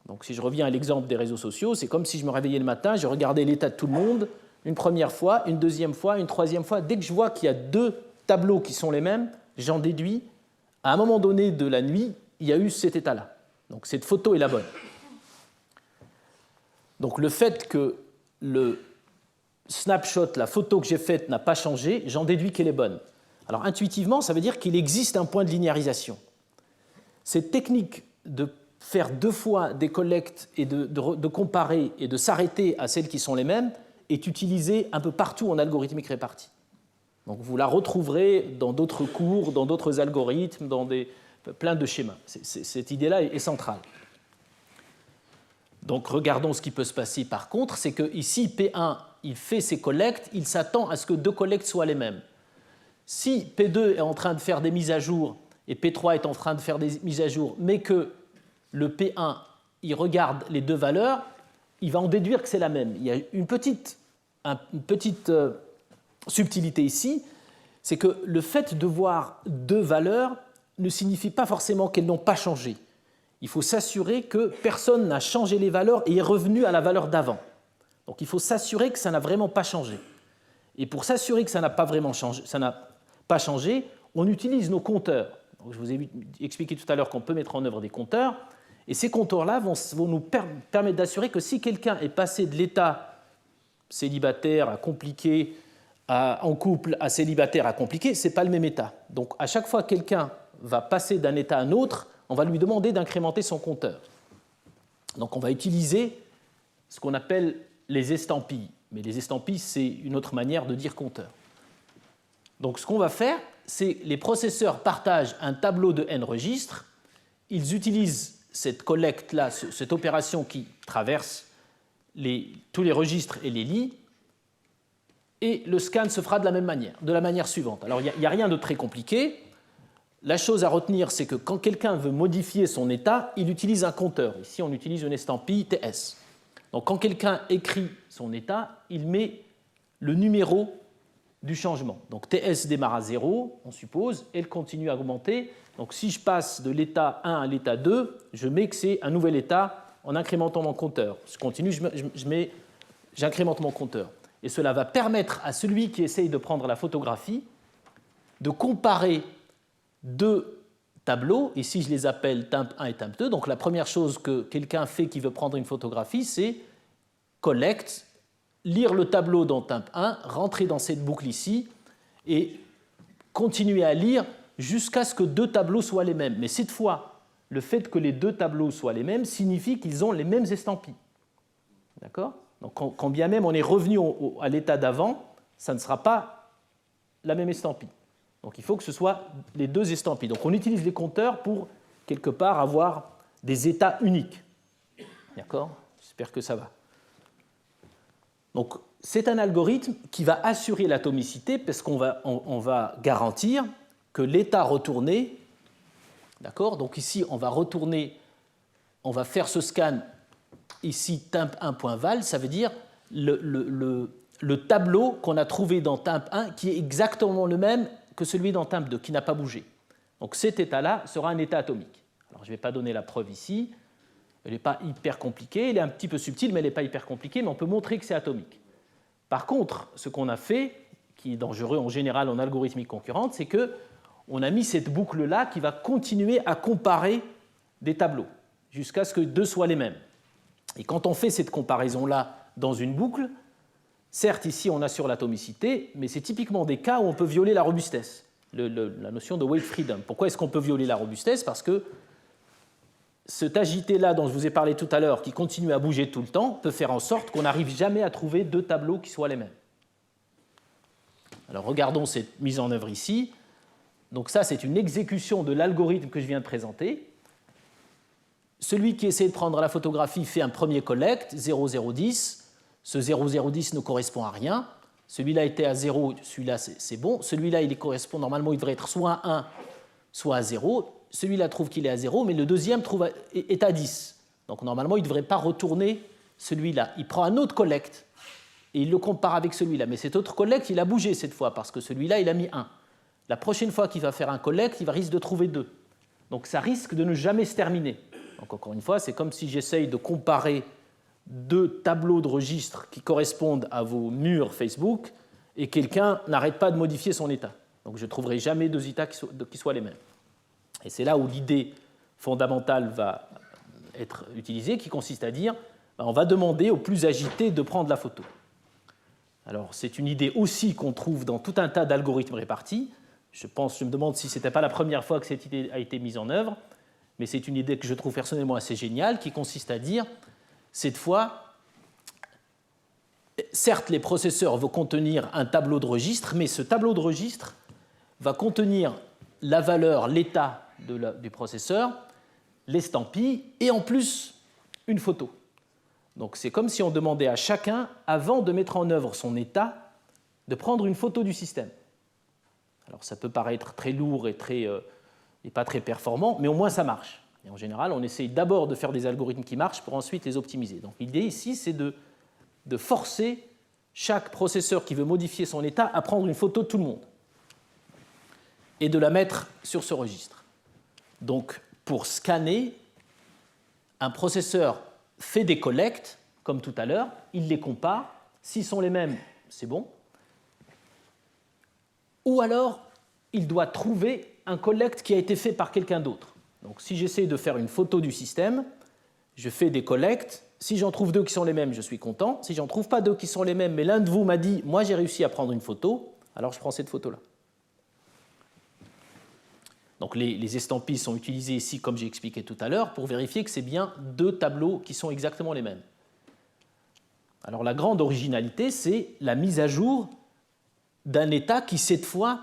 S1: Donc si je reviens à l'exemple des réseaux sociaux, c'est comme si je me réveillais le matin, je regardais l'état de tout le monde, une première fois, une deuxième fois, une troisième fois. Dès que je vois qu'il y a deux tableaux qui sont les mêmes, j'en déduis, à un moment donné de la nuit, il y a eu cet état-là. Donc cette photo est la bonne. Donc le fait que le snapshot, la photo que j'ai faite n'a pas changé, j'en déduis qu'elle est bonne. Alors intuitivement, ça veut dire qu'il existe un point de linéarisation. Cette technique de faire deux fois des collectes et de comparer et de s'arrêter à celles qui sont les mêmes est utilisée un peu partout en algorithmique répartie. Donc vous la retrouverez dans d'autres cours, dans d'autres algorithmes, dans plein de schémas. Cette idée-là est centrale. Donc regardons ce qui peut se passer par contre, c'est que ici P1, il fait ses collectes, il s'attend à ce que deux collectes soient les mêmes. Si P2 est en train de faire des mises à jour et P3 est en train de faire des mises à jour, mais que le P1, il regarde les deux valeurs, il va en déduire que c'est la même. Il y a une petite subtilité ici, c'est que le fait de voir deux valeurs ne signifie pas forcément qu'elles n'ont pas changé. Il faut s'assurer que personne n'a changé les valeurs et est revenu à la valeur d'avant. Donc il faut s'assurer que ça n'a vraiment pas changé. Et pour s'assurer que ça n'a pas changé, on utilise nos compteurs. Donc, je vous ai expliqué tout à l'heure qu'on peut mettre en œuvre des compteurs, et ces compteurs-là vont nous permettre d'assurer que si quelqu'un est passé de l'état célibataire à compliqué, en couple à célibataire à compliqué, ce n'est pas le même état. Donc à chaque fois que quelqu'un va passer d'un état à un autre, on va lui demander d'incrémenter son compteur. Donc on va utiliser ce qu'on appelle les estampilles. Mais les estampilles, c'est une autre manière de dire compteur. Donc ce qu'on va faire, c'est les processeurs partagent un tableau de n registres, ils utilisent cette collecte-là, cette opération qui traverse tous les registres et les lit, et le scan se fera de la manière suivante. Alors il n'y a rien de très compliqué. La chose à retenir, c'est que quand quelqu'un veut modifier son état, il utilise un compteur. Ici, on utilise une estampille TS. Donc quand quelqu'un écrit son état, il met le numéro du changement. Donc TS démarre à 0, on suppose, et elle continue à augmenter. Donc si je passe de l'état 1 à l'état 2, je mets que c'est un nouvel état en incrémentant mon compteur. Je continue, j'incrémente mon compteur. Et cela va permettre à celui qui essaye de prendre la photographie de comparer deux tableaux. Ici, je les appelle temp 1 et temp 2. Donc la première chose que quelqu'un fait qui veut prendre une photographie, c'est collect, lire le tableau dans temp 1, rentrer dans cette boucle ici et continuer à lire jusqu'à ce que deux tableaux soient les mêmes. Mais cette fois, le fait que les deux tableaux soient les mêmes signifie qu'ils ont les mêmes estampilles. D'accord ? Donc, quand bien même on est revenu à l'état d'avant, ça ne sera pas la même estampille. Donc, il faut que ce soit les deux estampilles. Donc, on utilise les compteurs pour, quelque part, avoir des états uniques. D'accord ? J'espère que ça va. Donc, c'est un algorithme qui va assurer l'atomicité parce qu'on va garantir que l'état retourné, d'accord ? Donc ici, on va faire ce scan ici temp1.val, ça veut dire le tableau qu'on a trouvé dans temp1 qui est exactement le même que celui dans temp2, qui n'a pas bougé. Donc cet état-là sera un état atomique. Alors je ne vais pas donner la preuve ici, elle n'est pas hyper compliquée, elle est un petit peu subtile, mais elle n'est pas hyper compliquée, mais on peut montrer que c'est atomique. Par contre, ce qu'on a fait, qui est dangereux en général en algorithmique concurrente, c'est qu'on a mis cette boucle-là qui va continuer à comparer des tableaux jusqu'à ce que deux soient les mêmes. Et quand on fait cette comparaison-là dans une boucle, certes, ici, on assure l'atomicité, mais c'est typiquement des cas où on peut violer la robustesse, la notion de weight freedom. Pourquoi est-ce qu'on peut violer la robustesse ? Parce que cet agité-là dont je vous ai parlé tout à l'heure, qui continue à bouger tout le temps, peut faire en sorte qu'on n'arrive jamais à trouver deux tableaux qui soient les mêmes. Alors regardons cette mise en œuvre ici. Donc ça, c'est une exécution de l'algorithme que je viens de présenter. Celui qui essaie de prendre la photographie fait un premier collect, 0010. Ce 0010 ne correspond à rien. Celui-là était à 0, celui-là c'est bon. Celui-là, il correspond, normalement, il devrait être soit à 1, soit à 0. Celui-là trouve qu'il est à 0, mais le deuxième est à 10. Donc normalement, il ne devrait pas retourner celui-là. Il prend un autre collect et il le compare avec celui-là. Mais cet autre collect, il a bougé cette fois parce que celui-là, il a mis 1. La prochaine fois qu'il va faire un collect, il risque de trouver 2. Donc ça risque de ne jamais se terminer. Donc encore une fois, c'est comme si j'essaye de comparer deux tableaux de registres qui correspondent à vos murs Facebook et quelqu'un n'arrête pas de modifier son état. Donc je ne trouverai jamais deux états qui soient les mêmes. Et c'est là où l'idée fondamentale va être utilisée, qui consiste à dire on va demander au plus agité de prendre la photo. Alors, c'est une idée aussi qu'on trouve dans tout un tas d'algorithmes répartis. Je me demande si ce n'était pas la première fois que cette idée a été mise en œuvre, mais c'est une idée que je trouve personnellement assez géniale, qui consiste à dire, cette fois, certes, les processeurs vont contenir un tableau de registre, mais ce tableau de registre va contenir la valeur, l'état du processeur, l'estampille et en plus une photo. Donc c'est comme si on demandait à chacun, avant de mettre en œuvre son état, de prendre une photo du système. Alors ça peut paraître très lourd et pas très performant, mais au moins ça marche. Et en général, on essaye d'abord de faire des algorithmes qui marchent pour ensuite les optimiser. Donc l'idée ici, c'est de forcer chaque processeur qui veut modifier son état à prendre une photo de tout le monde et de la mettre sur ce registre. Donc, pour scanner, un processeur fait des collects, comme tout à l'heure, il les compare. S'ils sont les mêmes, c'est bon. Ou alors, il doit trouver un collect qui a été fait par quelqu'un d'autre. Donc, si j'essaie de faire une photo du système, je fais des collects. Si j'en trouve deux qui sont les mêmes, je suis content. Si j'en trouve pas deux qui sont les mêmes, mais l'un de vous m'a dit « moi, j'ai réussi à prendre une photo », alors je prends cette photo-là. Donc les estampilles sont utilisées ici, comme j'ai expliqué tout à l'heure, pour vérifier que c'est bien deux tableaux qui sont exactement les mêmes. Alors la grande originalité, c'est la mise à jour d'un état qui, cette fois,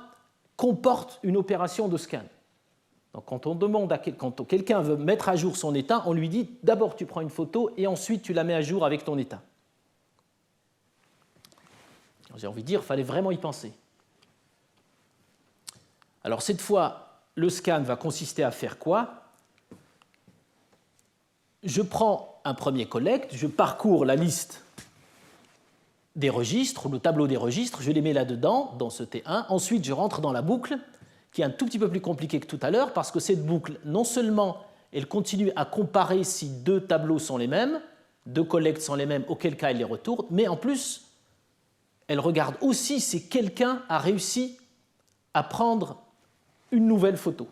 S1: comporte une opération de scan. Donc quand quelqu'un veut mettre à jour son état, on lui dit d'abord tu prends une photo et ensuite tu la mets à jour avec ton état. J'ai envie de dire, il fallait vraiment y penser. Alors cette fois, le scan va consister à faire quoi ? Je prends un premier collect, je parcours la liste des registres, le tableau des registres, je les mets là-dedans, dans ce T1. Ensuite, je rentre dans la boucle, qui est un tout petit peu plus compliquée que tout à l'heure, parce que cette boucle, non seulement elle continue à comparer si deux tableaux sont les mêmes, deux collects sont les mêmes, auquel cas elle les retourne, mais en plus, elle regarde aussi si quelqu'un a réussi à prendre une nouvelle photo.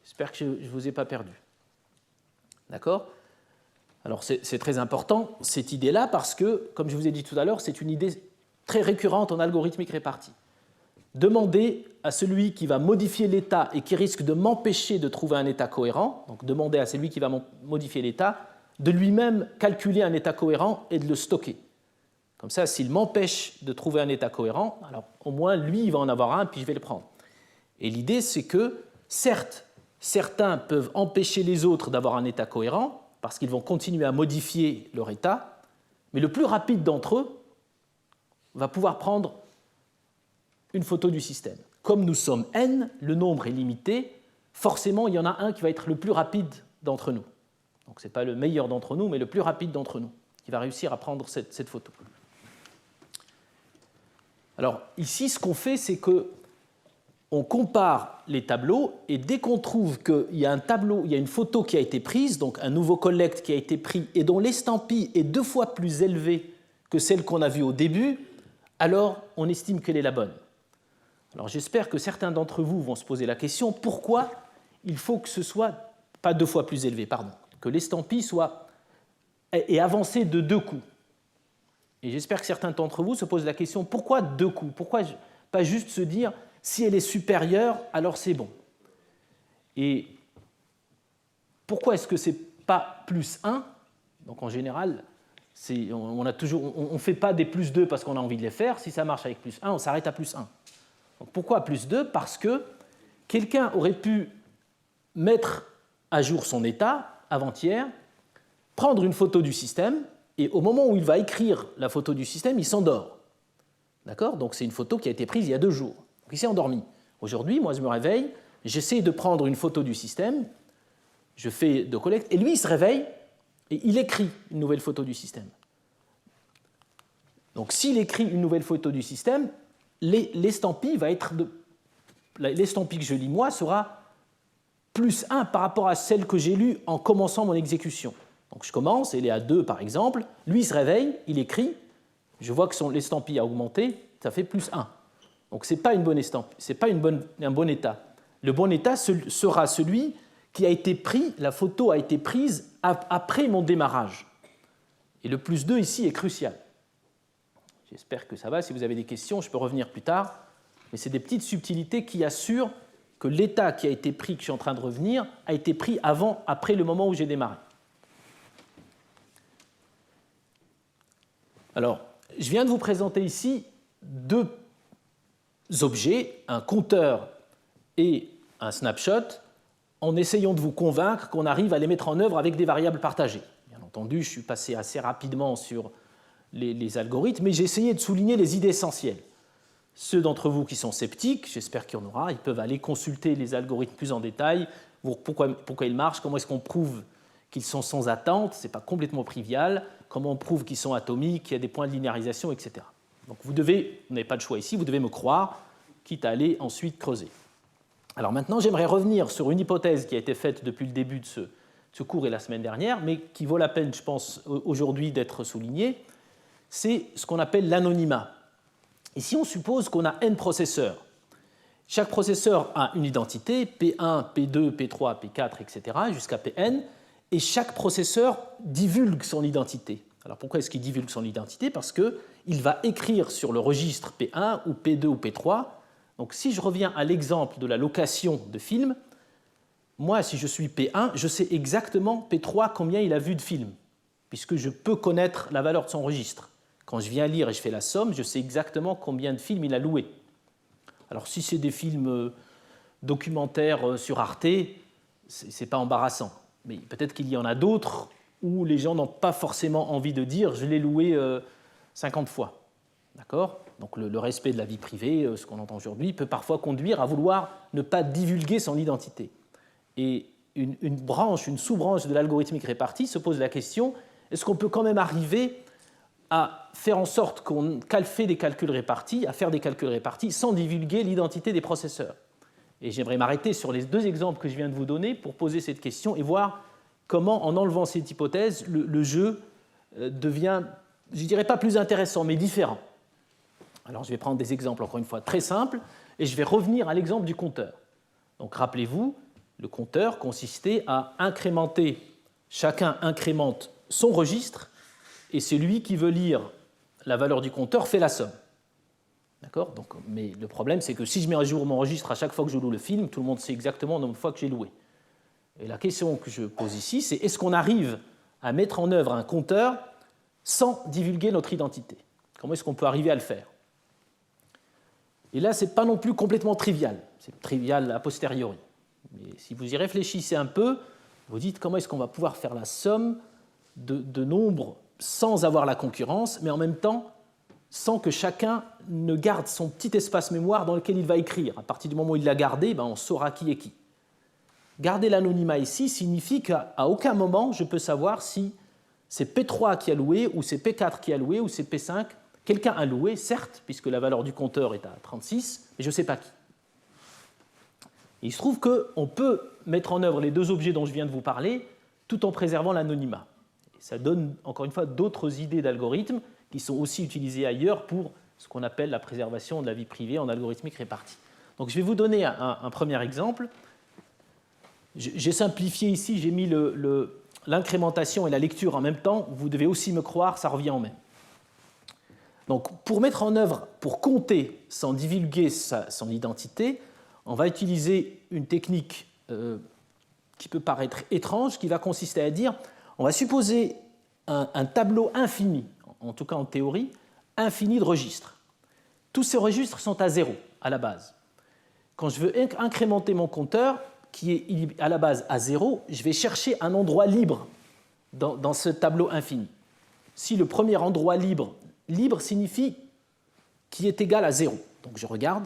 S1: J'espère que je ne vous ai pas perdu. D'accord ? Alors c'est très important, cette idée-là, parce que, comme je vous ai dit tout à l'heure, c'est une idée très récurrente en algorithmique répartie. demander à celui qui va modifier l'état et qui risque de m'empêcher de trouver un état cohérent, donc demander à celui qui va modifier l'état, de lui-même calculer un état cohérent et de le stocker. Comme ça, s'il m'empêche de trouver un état cohérent, alors au moins lui, il va en avoir un, puis je vais le prendre. Et l'idée, c'est que, certes, certains peuvent empêcher les autres d'avoir un état cohérent, parce qu'ils vont continuer à modifier leur état, mais le plus rapide d'entre eux va pouvoir prendre une photo du système. Comme nous sommes n, le nombre est limité, forcément, il y en a un qui va être le plus rapide d'entre nous. Donc, ce n'est pas le meilleur d'entre nous, mais le plus rapide d'entre nous, qui va réussir à prendre cette photo. Alors, ici, ce qu'on fait, c'est qu'on compare les tableaux, et dès qu'on trouve qu'il y a un tableau, il y a une photo qui a été prise, donc un nouveau collect qui a été pris, et dont l'estampille est 2 fois plus élevée que celle qu'on a vue au début, alors on estime qu'elle est la bonne. Alors j'espère que certains d'entre vous vont se poser la question, pourquoi il faut que ce soit, pas 2 fois plus élevé, pardon, que l'estampille est avancée de 2 coups. Et j'espère que certains d'entre vous se posent la question, pourquoi 2 coups? Pourquoi pas juste se dire, si elle est supérieure, alors c'est bon? Et pourquoi est-ce que ce n'est pas plus 1? Donc en général, on ne fait pas des plus 2 parce qu'on a envie de les faire. Si ça marche avec plus 1, on s'arrête à plus 1. Donc pourquoi plus 2? Parce que quelqu'un aurait pu mettre à jour son état avant-hier, prendre une photo du système, et au moment où il va écrire la photo du système, il s'endort. D'accord? Donc c'est une photo qui a été prise il y a 2 jours. Donc il s'est endormi. Aujourd'hui, moi je me réveille, j'essaie de prendre une photo du système, je fais de collecte, et lui il se réveille et il écrit une nouvelle photo du système. Donc s'il écrit une nouvelle photo du système, l'estampille que je lis moi sera plus 1 par rapport à celle que j'ai lue en commençant mon exécution. Donc je commence, elle est à 2 par exemple, lui il se réveille, il écrit, je vois que l'estampille a augmenté, ça fait plus 1. Donc ce n'est pas une bonne estampille, ce n'est pas un bon état. Le bon état sera celui qui a été pris, la photo a été prise après mon démarrage. Et le plus 2 ici est crucial. J'espère que ça va. Si vous avez des questions, je peux revenir plus tard. Mais c'est des petites subtilités qui assurent que l'état qui a été pris, que je suis en train de revenir, a été pris après le moment où j'ai démarré. Alors, je viens de vous présenter ici 2 objets, un compteur et un snapshot, en essayant de vous convaincre qu'on arrive à les mettre en œuvre avec des variables partagées. Bien entendu, je suis passé assez rapidement sur les algorithmes, mais j'ai essayé de souligner les idées essentielles. Ceux d'entre vous qui sont sceptiques, j'espère qu'il y en aura, ils peuvent aller consulter les algorithmes plus en détail, voir pourquoi ils marchent, comment est-ce qu'on prouve qu'ils sont sans attente, ce n'est pas complètement trivial, comment on prouve qu'ils sont atomiques, qu'il y a des points de linéarisation, etc. Donc vous n'avez pas de choix ici, vous devez me croire, quitte à aller ensuite creuser. Alors maintenant, j'aimerais revenir sur une hypothèse qui a été faite depuis le début de ce cours et la semaine dernière, mais qui vaut la peine, je pense, aujourd'hui d'être soulignée, c'est ce qu'on appelle l'anonymat. Ici, on suppose qu'on a n processeurs. Chaque processeur a une identité, P1, P2, P3, P4, etc., jusqu'à Pn, et chaque processeur divulgue son identité. Alors pourquoi est-ce qu'il divulgue son identité? Parce qu'il va écrire sur le registre P1 ou P2 ou P3. Donc si je reviens à l'exemple de la location de films, moi, si je suis P1, je sais exactement P3 combien il a vu de films, puisque je peux connaître la valeur de son registre. Quand je viens lire et je fais la somme, je sais exactement combien de films il a loué. Alors si c'est des films documentaires sur Arte, ce n'est pas embarrassant. Mais peut-être qu'il y en a d'autres où les gens n'ont pas forcément envie de dire « je l'ai loué 50 fois ». D'accord ? Donc le respect de la vie privée, ce qu'on entend aujourd'hui, peut parfois conduire à vouloir ne pas divulguer son identité. Et une sous-branche de l'algorithmique répartie se pose la question, est-ce qu'on peut quand même arriver à faire en sorte qu'on fait des calculs répartis, à faire des calculs répartis sans divulguer l'identité des processeurs? Et j'aimerais m'arrêter sur les 2 exemples que je viens de vous donner pour poser cette question et voir comment, en enlevant cette hypothèse, le jeu devient, je ne dirais pas plus intéressant, mais différent. Alors je vais prendre des exemples, encore une fois, très simples, et je vais revenir à l'exemple du compteur. Donc rappelez-vous, le compteur consistait à incrémenter, chacun incrémente son registre, et celui qui veut lire la valeur du compteur fait la somme. D'accord ? Donc, mais le problème, c'est que si je mets à jour mon registre à chaque fois que je loue le film, tout le monde sait exactement le nombre de fois que j'ai loué. Et la question que je pose ici, c'est est-ce qu'on arrive à mettre en œuvre un compteur sans divulguer notre identité ? Comment est-ce qu'on peut arriver à le faire ? Et là, ce n'est pas non plus complètement trivial. C'est trivial a posteriori. Mais si vous y réfléchissez un peu, vous dites comment est-ce qu'on va pouvoir faire la somme de nombres sans avoir la concurrence, mais en même temps sans que chacun ne garde son petit espace mémoire dans lequel il va écrire. À partir du moment où il l'a gardé, on saura qui est qui. Garder l'anonymat ici signifie qu'à aucun moment je peux savoir si c'est P3 qui a loué, ou c'est P4 qui a loué, ou c'est P5. Quelqu'un a loué, certes, puisque la valeur du compteur est à 36, mais je ne sais pas qui. Et il se trouve qu'on peut mettre en œuvre les deux objets dont je viens de vous parler, tout en préservant l'anonymat. Et ça donne, encore une fois, d'autres idées d'algorithmes qui sont aussi utilisées ailleurs pour ce qu'on appelle la préservation de la vie privée en algorithmique répartie. Donc je vais vous donner un premier exemple. J'ai simplifié ici, j'ai mis l'incrémentation et la lecture en même temps. Vous devez aussi me croire, ça revient en même. Donc, pour mettre en œuvre, pour compter sans divulguer son identité, on va utiliser une technique qui peut paraître étrange, qui va consister à dire, on va supposer un tableau infini, en tout cas en théorie, infini de registres. Tous ces registres sont à 0 à la base. Quand je veux incrémenter mon compteur, qui est à la base à 0, je vais chercher un endroit libre dans ce tableau infini. Si le premier endroit libre signifie qui est égal à 0. Donc je regarde.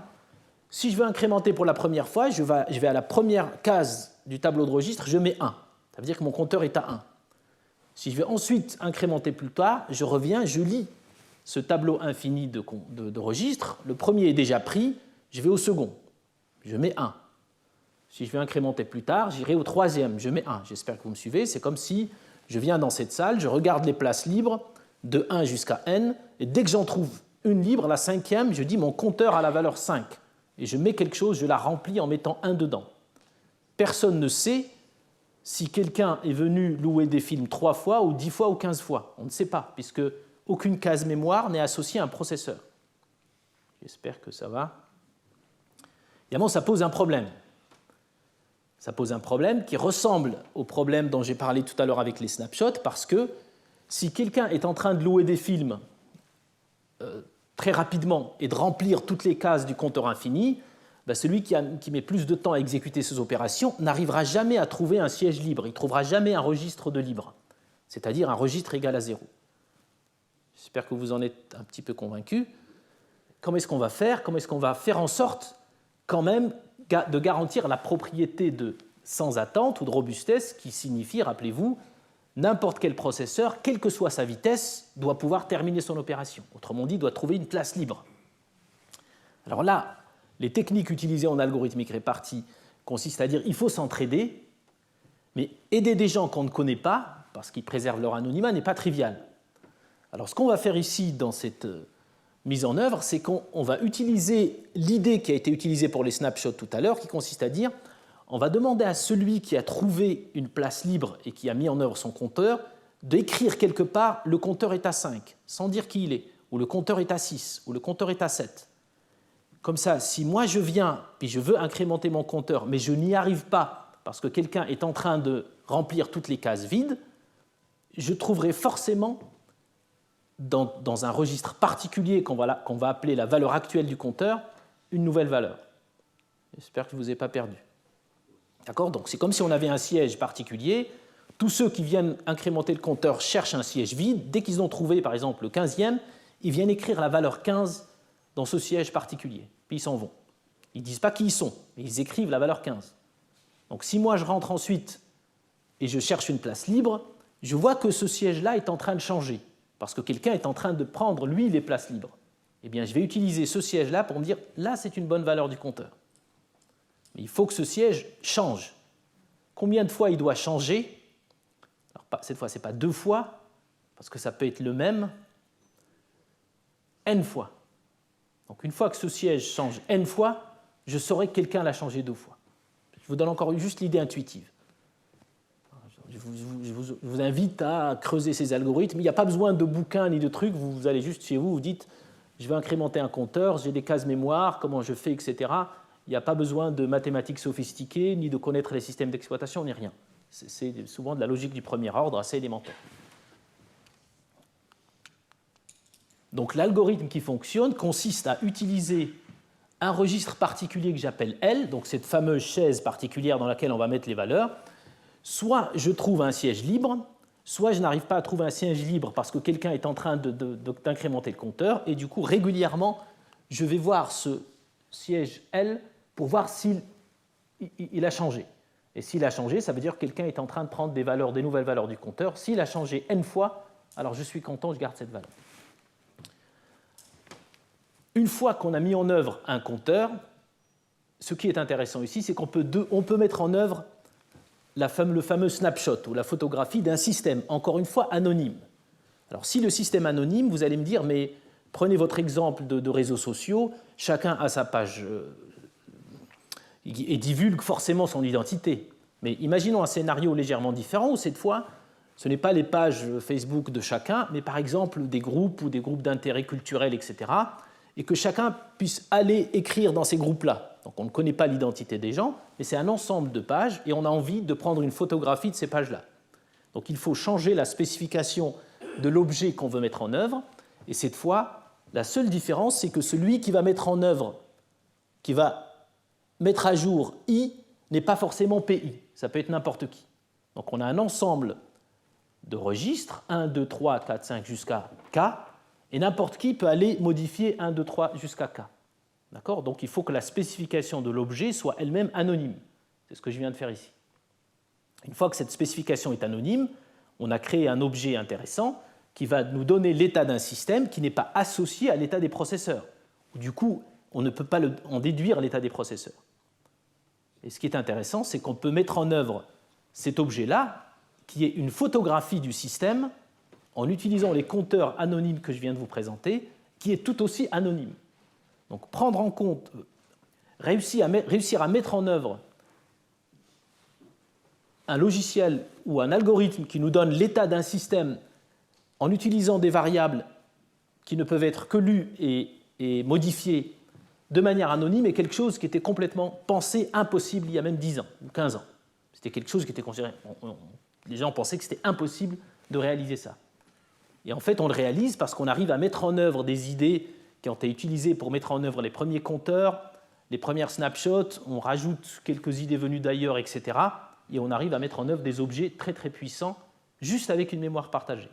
S1: Si je veux incrémenter pour la première fois, je vais à la première case du tableau de registre, je mets 1. Ça veut dire que mon compteur est à 1. Si je vais ensuite incrémenter plus tard, je reviens, je lis ce tableau infini de registres. Le premier est déjà pris, je vais au second. Je mets 1. Si je veux incrémenter plus tard, j'irai au troisième, je mets 1. J'espère que vous me suivez. C'est comme si je viens dans cette salle, je regarde les places libres de 1 jusqu'à n, et dès que j'en trouve une libre, la cinquième, je dis mon compteur a la valeur 5. Et je mets quelque chose, je la remplis en mettant 1 dedans. Personne ne sait si quelqu'un est venu louer des films 3 fois, ou 10 fois, ou 15 fois. On ne sait pas, puisque aucune case mémoire n'est associée à un processeur. J'espère que ça va. Évidemment, ça pose un problème. Ça pose un problème qui ressemble au problème dont j'ai parlé tout à l'heure avec les snapshots, parce que si quelqu'un est en train de louer des films très rapidement et de remplir toutes les cases du compteur infini, celui qui met plus de temps à exécuter ces opérations n'arrivera jamais à trouver un siège libre, il ne trouvera jamais un registre de libre, c'est-à-dire un registre égal à 0. J'espère que vous en êtes un petit peu convaincus. Comment est-ce qu'on va faire ? Comment est-ce qu'on va faire en sorte quand même de garantir la propriété de sans attente ou de robustesse, qui signifie, rappelez-vous, n'importe quel processeur, quelle que soit sa vitesse, doit pouvoir terminer son opération. Autrement dit, doit trouver une place libre. Alors là, les techniques utilisées en algorithmique répartie consistent à dire qu'il faut s'entraider, mais aider des gens qu'on ne connaît pas, parce qu'ils préservent leur anonymat, n'est pas trivial. Alors ce qu'on va faire ici dans cette mise en œuvre, c'est qu'on va utiliser l'idée qui a été utilisée pour les snapshots tout à l'heure, qui consiste à dire on va demander à celui qui a trouvé une place libre et qui a mis en œuvre son compteur d'écrire quelque part le compteur est à 5, sans dire qui il est, ou le compteur est à 6, ou le compteur est à 7. Comme ça, si moi je viens et je veux incrémenter mon compteur, mais je n'y arrive pas parce que quelqu'un est en train de remplir toutes les cases vides, je trouverai forcément dans un registre particulier qu'on va appeler la valeur actuelle du compteur, une nouvelle valeur. J'espère que je ne vous ai pas perdu. D'accord ? Donc c'est comme si on avait un siège particulier. Tous ceux qui viennent incrémenter le compteur cherchent un siège vide. Dès qu'ils ont trouvé, par exemple, le 15e, ils viennent écrire la valeur 15 dans ce siège particulier. Puis ils s'en vont. Ils ne disent pas qui ils sont, mais ils écrivent la valeur 15. Donc si moi je rentre ensuite et je cherche une place libre, je vois que ce siège-là est en train de changer, parce que quelqu'un est en train de prendre, lui, les places libres. Eh bien, je vais utiliser ce siège-là pour me dire, là, c'est une bonne valeur du compteur. Mais il faut que ce siège change. Combien de fois il doit changer ? Alors, cette fois, ce n'est pas 2 fois, parce que ça peut être le même, n fois. Donc, une fois que ce siège change n fois, je saurai que quelqu'un l'a changé 2 fois. Je vous donne encore juste l'idée intuitive. Je vous invite à creuser ces algorithmes. Il n'y a pas besoin de bouquins ni de trucs. Vous allez juste chez vous, vous dites je veux incrémenter un compteur, j'ai des cases mémoire, comment je fais, etc. Il n'y a pas besoin de mathématiques sophistiquées, ni de connaître les systèmes d'exploitation, ni rien. C'est souvent de la logique du premier ordre assez élémentaire. Donc l'algorithme qui fonctionne consiste à utiliser un registre particulier que j'appelle L, donc cette fameuse chaise particulière dans laquelle on va mettre les valeurs. Soit je trouve un siège libre, soit je n'arrive pas à trouver un siège libre parce que quelqu'un est en train d'incrémenter le compteur, et du coup, régulièrement, je vais voir ce siège L pour voir s'il a changé. Et s'il a changé, ça veut dire que quelqu'un est en train de prendre des nouvelles valeurs du compteur. S'il a changé n fois, alors je suis content, je garde cette valeur. Une fois qu'on a mis en œuvre un compteur, ce qui est intéressant ici, c'est qu'on peut mettre en œuvre le fameux snapshot ou la photographie d'un système, encore une fois anonyme. Alors si le système anonyme, vous allez me dire, mais prenez votre exemple de réseaux sociaux, chacun a sa page et divulgue forcément son identité. Mais imaginons un scénario légèrement différent où cette fois, ce n'est pas les pages Facebook de chacun, mais par exemple des groupes ou des groupes d'intérêt culturel, etc., et que chacun puisse aller écrire dans ces groupes-là. Donc on ne connaît pas l'identité des gens, mais c'est un ensemble de pages et on a envie de prendre une photographie de ces pages-là. Donc il faut changer la spécification de l'objet qu'on veut mettre en œuvre, et cette fois, la seule différence, c'est que celui qui va mettre en œuvre, qui va mettre à jour I, n'est pas forcément PI, ça peut être n'importe qui. Donc on a un ensemble de registres, 1, 2, 3, 4, 5 jusqu'à K, et n'importe qui peut aller modifier 1, 2, 3 jusqu'à K. D'accord ? Donc il faut que la spécification de l'objet soit elle-même anonyme. C'est ce que je viens de faire ici. Une fois que cette spécification est anonyme, on a créé un objet intéressant qui va nous donner l'état d'un système qui n'est pas associé à l'état des processeurs. Du coup, on ne peut pas en déduire l'état des processeurs. Et ce qui est intéressant, c'est qu'on peut mettre en œuvre cet objet-là, qui est une photographie du système, en utilisant les compteurs anonymes que je viens de vous présenter, qui est tout aussi anonyme. Donc prendre en compte, réussir à mettre en œuvre un logiciel ou un algorithme qui nous donne l'état d'un système en utilisant des variables qui ne peuvent être que lues et modifiées de manière anonyme est quelque chose qui était complètement pensé impossible il y a même 10 ans ou 15 ans. C'était quelque chose qui était considéré... Les gens pensaient que c'était impossible de réaliser ça. Et en fait, on le réalise parce qu'on arrive à mettre en œuvre des idées qui ont été utilisées pour mettre en œuvre les premiers compteurs, les premières snapshots, on rajoute quelques idées venues d'ailleurs, etc. Et on arrive à mettre en œuvre des objets très très puissants juste avec une mémoire partagée.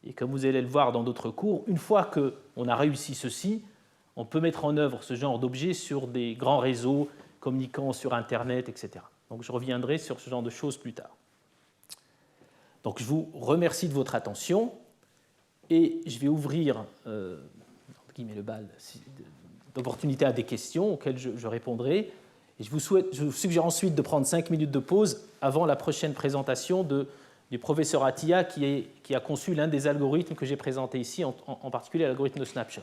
S1: Et comme vous allez le voir dans d'autres cours, une fois qu'on a réussi ceci, on peut mettre en œuvre ce genre d'objets sur des grands réseaux communiquant sur Internet, etc. Donc je reviendrai sur ce genre de choses plus tard. Donc je vous remercie de votre attention et je vais ouvrir le bal d'opportunité à des questions auxquelles je répondrai. Et je vous suggère ensuite de prendre 5 minutes de pause avant la prochaine présentation du professeur Attia qui a conçu l'un des algorithmes que j'ai présenté ici, en particulier l'algorithme de snapshot.